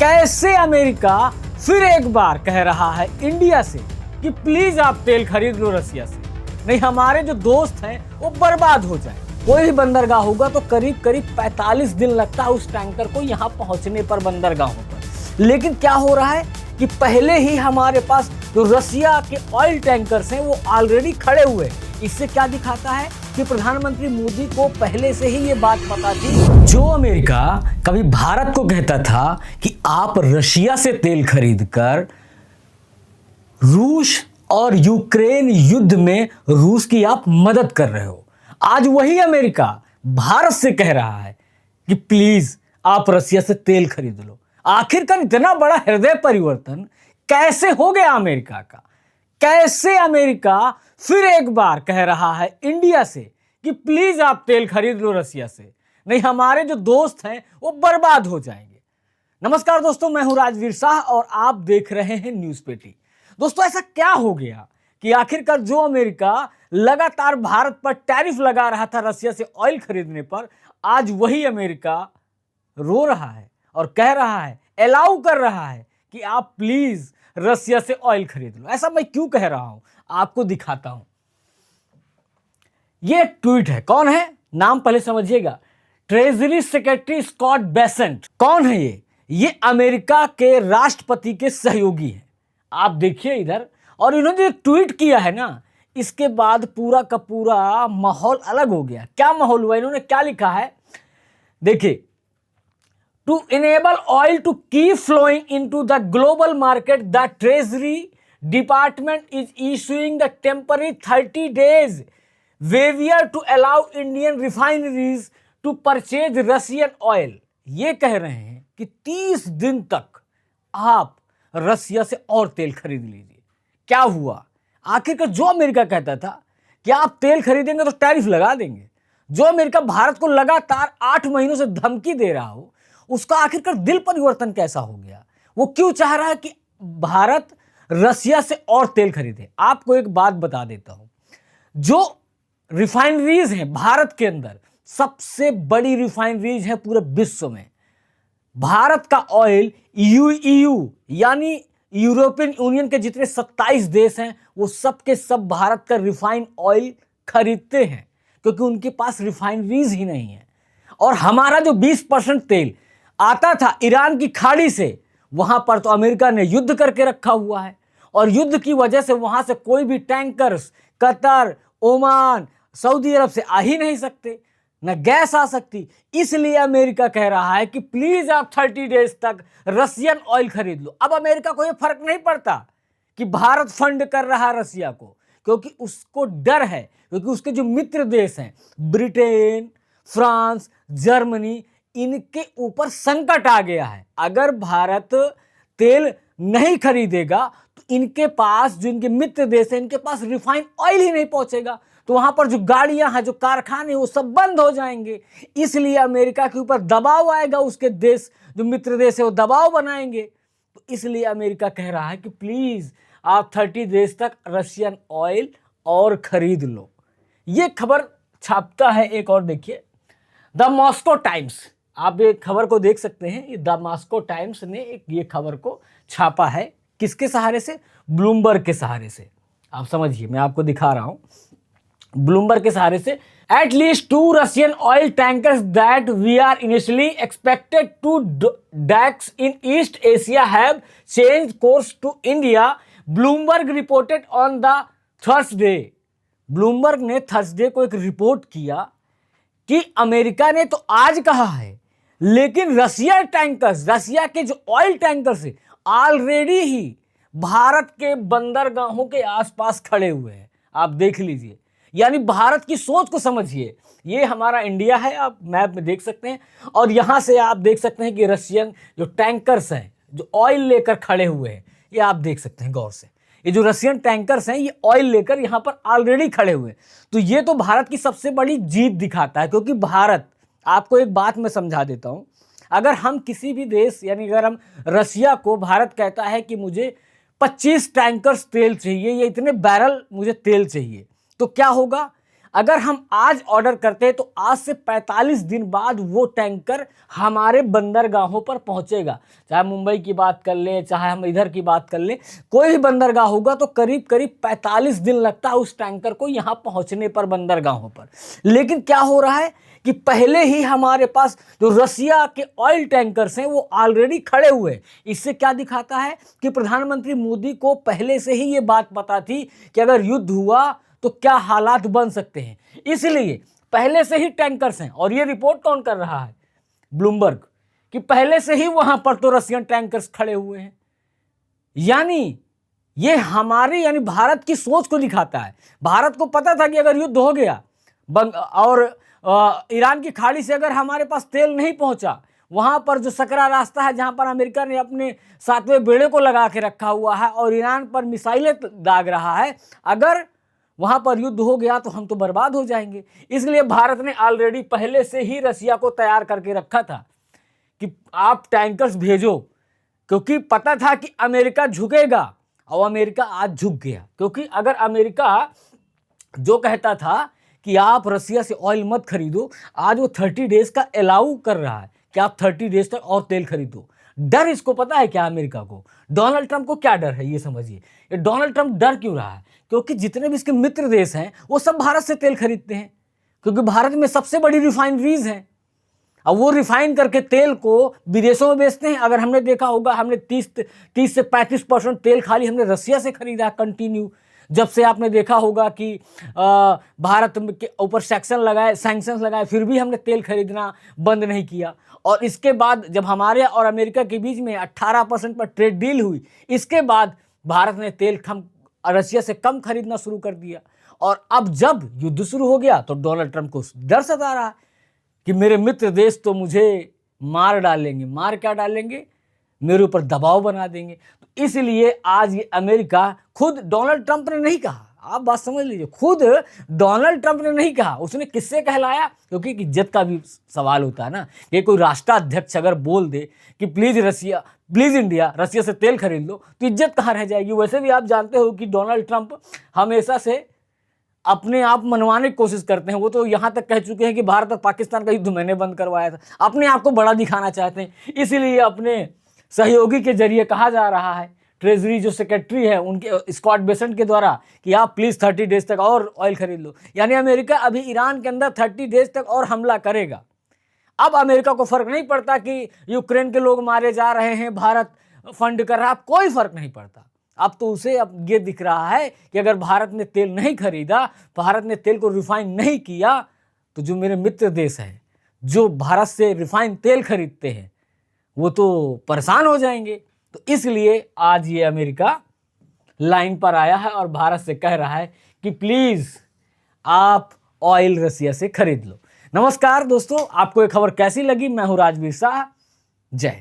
कैसे अमेरिका फिर एक बार कह रहा है इंडिया से कि प्लीज आप तेल खरीद लो रसिया से, नहीं हमारे जो दोस्त हैं वो बर्बाद हो जाए। कोई भी बंदरगाह होगा तो करीब करीब 45 दिन लगता है उस टैंकर को यहाँ पहुंचने पर बंदरगाहों पर। लेकिन क्या हो रहा है कि पहले ही हमारे पास जो रसिया के ऑयल टैंकर्स हैं वो ऑलरेडी खड़े हुए हैं। इससे क्या दिखाता है कि प्रधानमंत्री मोदी को पहले से ही ये बात पता थी। जो अमेरिका कभी भारत को कहता था कि आप रशिया से तेल खरीदकर रूस और यूक्रेन युद्ध में रूस की आप मदद कर रहे हो, आज वही अमेरिका भारत से कह रहा है कि प्लीज आप रसिया से तेल खरीद लो। आखिरकार इतना बड़ा हृदय परिवर्तन कैसे हो गया अमेरिका का? कैसे अमेरिका फिर एक बार कह रहा है इंडिया से कि प्लीज आप तेल खरीद लो रसिया से, नहीं हमारे जो दोस्त हैं वो बर्बाद हो जाएंगे। नमस्कार दोस्तों, मैं हूं राजवीर शाह और आप देख रहे हैं न्यूज पेटी। दोस्तों, ऐसा क्या हो गया कि आखिरकार जो अमेरिका लगातार भारत पर टैरिफ लगा रहा था रसिया से ऑयल खरीदने पर, आज वही अमेरिका रो रहा है और कह रहा है, अलाउ कर रहा है कि आप प्लीज रसिया से ऑयल खरीद लो। ऐसा मैं क्यों कह रहा हूं आपको दिखाता हूं। ये एक ट्वीट है। कौन है? नाम पहले समझिएगा। Treasury secretary Scott Bessent. कौन है ये अमेरिका के राष्ट्रपति के सहयोगी हैं। आप देखिए इधर, और इन्होंने जो ट्वीट किया है ना, इसके बाद पूरा का पूरा माहौल अलग हो गया। क्या माहौल हुआ? इन्होंने क्या लिखा है देखिए, To enable oil to keep flowing into the global market, the Treasury Department is issuing the temporary 30 days waiver to allow Indian refineries to purchase Russian oil। ये कह रहे हैं कि 30 दिन तक आप रसिया से और तेल खरीद लीजिए। क्या हुआ? आखिरकार जो अमेरिका कहता था कि आप तेल खरीदेंगे तो टैरिफ लगा देंगे, जो अमेरिका भारत को लगातार 8 महीनों से धमकी दे रहा हो, उसका आखिरकार दिल परिवर्तन कैसा हो गया? वो क्यों चाह रहा है कि भारत रसिया से और तेल खरीदे? आपको एक बात बता देता हूं, जो रिफाइनरीज हैं भारत के अंदर, सबसे बड़ी रिफाइनरीज है पूरे विश्व में। भारत का ऑयल ईयू यानी यूरोपियन यूनियन के जितने 27 देश हैं वो सब के सब भारत का रिफाइंड ऑयल खरीदते हैं, क्योंकि उनके पास रिफाइनरीज ही नहीं है। और हमारा जो 20% तेल आता था ईरान की खाड़ी से, वहां पर तो अमेरिका ने युद्ध करके रखा हुआ है, और युद्ध की वजह से वहां से कोई भी टैंकर्स कतर, ओमान, सऊदी अरब से आ ही नहीं सकते, न गैस आ सकती। इसलिए अमेरिका कह रहा है कि प्लीज आप 30 डेज तक रसियन ऑयल खरीद लो। अब अमेरिका को यह फर्क नहीं पड़ता कि भारत फंड कर रहा है रसिया को, क्योंकि उसको डर है, क्योंकि उसके जो मित्र देश हैं ब्रिटेन, फ्रांस, जर्मनी, इनके ऊपर संकट आ गया है। अगर भारत तेल नहीं खरीदेगा तो इनके पास, जो इनके मित्र देश हैं, इनके पास रिफाइंड ऑयल ही नहीं पहुंचेगा, तो वहां पर जो गाड़ियां हैं, जो कारखाने, वो सब बंद हो जाएंगे। इसलिए अमेरिका के ऊपर दबाव आएगा, उसके देश जो मित्र देश है वो दबाव बनाएंगे। तो इसलिए अमेरिका कह रहा है कि प्लीज आप 30 डेज तक रशियन ऑयल और खरीद लो। ये खबर छापता है एक और, देखिए द मॉस्को टाइम्स। आप ये खबर को देख सकते हैं, ये द मॉस्को टाइम्स ने एक ये खबर को छापा है। किसके सहारे से? ब्लूमबर्ग के सहारे से। आप समझिए, मैं आपको दिखा रहा हूं। ब्लूमबर्ग के सहारे से, at least 2 Russian oil tankers that we are initially expected to docks in East Asia have changed course to India, Bloomberg reported on the Thursday. Bloomberg ने थर्सडे को एक रिपोर्ट किया कि अमेरिका ने तो आज कहा है, लेकिन रसिया टैंकर्स, रसिया के जो ऑयल टैंकर्स है, ऑलरेडी ही भारत के बंदरगाहों के आसपास खड़े हुए हैं। आप देख लीजिए, यानी भारत की सोच को समझिए। ये हमारा इंडिया है, आप मैप में देख सकते हैं, और यहां से आप देख सकते हैं कि रशियन जो टैंकर्स हैं, जो ऑयल लेकर खड़े हुए हैं, ये आप देख सकते हैं गौर से। ये जो रशियन टैंकर्स हैं, ये ऑयल लेकर यहां पर ऑलरेडी खड़े हुए हैं। तो ये तो भारत की सबसे बड़ी जीत दिखाता है, क्योंकि भारत, आपको एक बात मैं समझा देता हूं, अगर हम किसी भी देश, यानी अगर हम रसिया को, भारत कहता है कि मुझे 25 टैंकर्स तेल चाहिए या इतने बैरल मुझे तेल चाहिए, तो क्या होगा? अगर हम आज ऑर्डर करते हैं तो आज से 45 दिन बाद वो टैंकर हमारे बंदरगाहों पर पहुंचेगा। चाहे मुंबई की बात कर ले, चाहे हम इधर की बात कर ले, कोई भी बंदरगाह होगा तो करीब करीब 45 दिन लगता है उस टैंकर को यहां पहुंचने पर, बंदरगाहों पर। लेकिन क्या हो रहा है कि पहले ही हमारे पास जो रसिया के ऑयल टैंकर्स हैं वो ऑलरेडी खड़े हुए हैं। इससे क्या दिखाता है कि प्रधानमंत्री मोदी को पहले से ही ये बात पता थी कि अगर युद्ध हुआ तो क्या हालात बन सकते हैं, इसलिए पहले से ही टैंकर्स हैं। और ये रिपोर्ट कौन कर रहा है? ब्लूमबर्ग, कि पहले से ही वहां पर तो रशियन टैंकर्स खड़े हुए हैं। यानी ये हमारे यानी भारत की सोच को दिखाता है। भारत को पता था कि अगर युद्ध हो गया और ईरान की खाड़ी से अगर हमारे पास तेल नहीं पहुंचा, वहां पर जो सकरा रास्ता है जहां पर अमेरिका ने अपने 7वें बेड़े को लगा के रखा हुआ है और ईरान पर मिसाइलें दाग रहा है, अगर वहां पर युद्ध हो गया तो हम तो बर्बाद हो जाएंगे। इसलिए भारत ने ऑलरेडी पहले से ही रसिया को तैयार करके रखा था कि आप टैंकर्स भेजो, क्योंकि पता था कि अमेरिका झुकेगा। और अमेरिका आज झुक गया, क्योंकि अगर अमेरिका जो कहता था कि आप रसिया से ऑयल मत खरीदो, आज वो 30 डेज का अलाउ कर रहा है कि आप 30 डेज तक और तेल खरीदो। डर इसको पता है क्या? अमेरिका को, डोनाल्ड ट्रंप को क्या डर है ये समझिए। ये डोनाल्ड ट्रंप डर क्यों रहा है? क्योंकि जितने भी इसके मित्र देश हैं वो सब भारत से तेल खरीदते हैं, क्योंकि भारत में सबसे बड़ी रिफाइनरीज हैं। अब वो रिफाइन करके तेल को विदेशों में बेचते हैं। अगर हमने देखा होगा, हमने 30 से 35% तेल खाली हमने रसिया से खरीदा कंटिन्यू। जब से आपने देखा होगा कि भारत के ऊपर सैंक्शंस लगाए, फिर भी हमने तेल खरीदना बंद नहीं किया। और इसके बाद जब हमारे और अमेरिका के बीच में 18% पर ट्रेड डील हुई, इसके बाद भारत ने तेल रसिया से कम खरीदना शुरू कर दिया। और अब जब युद्ध शुरू हो गया तो डोनाल्ड ट्रंप को डर सता रहा है कि मेरे मित्र देश तो मुझे मार डालेंगे। मार क्या डालेंगे? मेरे ऊपर दबाव बना देंगे। तो इसलिए आज ये अमेरिका, खुद डोनाल्ड ट्रंप ने नहीं कहा, आप बात समझ लीजिए, खुद डोनाल्ड ट्रंप ने नहीं कहा, उसने किससे कहलाया? क्योंकि इज्जत का भी सवाल होता है ना, कि कोई राष्ट्राध्यक्ष अगर बोल दे कि प्लीज इंडिया रसिया से तेल खरीद लो, तो इज्जत कहाँ रह जाएगी। वैसे भी आप जानते हो कि डोनाल्ड ट्रंप हमेशा से अपने आप मनवाने की कोशिश करते हैं। वो तो यहाँ तक कह चुके हैं कि भारत और पाकिस्तान का युद्ध मैंने बंद करवाया था। अपने आप को बड़ा दिखाना चाहते हैं, इसीलिए अपने सहयोगी के जरिए कहा जा रहा है, ट्रेजरी जो सेक्रेटरी है उनके स्कॉट बेसेंट के द्वारा, कि आप प्लीज़ 30 डेज तक और ऑयल खरीद लो। यानी अमेरिका अभी ईरान के अंदर 30 डेज तक और हमला करेगा। अब अमेरिका को फर्क नहीं पड़ता कि यूक्रेन के लोग मारे जा रहे हैं, भारत फंड कर रहा है, कोई फर्क नहीं पड़ता। अब तो उसे अब ये दिख रहा है कि अगर भारत ने तेल नहीं खरीदा, भारत ने तेल को रिफाइन नहीं किया, तो जो मेरे मित्र देश हैं जो भारत से रिफाइन तेल खरीदते हैं वो तो परेशान हो जाएंगे। तो इसलिए आज ये अमेरिका लाइन पर आया है और भारत से कह रहा है कि प्लीज आप ऑयल रसिया से खरीद लो। नमस्कार दोस्तों, आपको ये खबर कैसी लगी? मैं हूं राजवीर शाह। जय हिंद।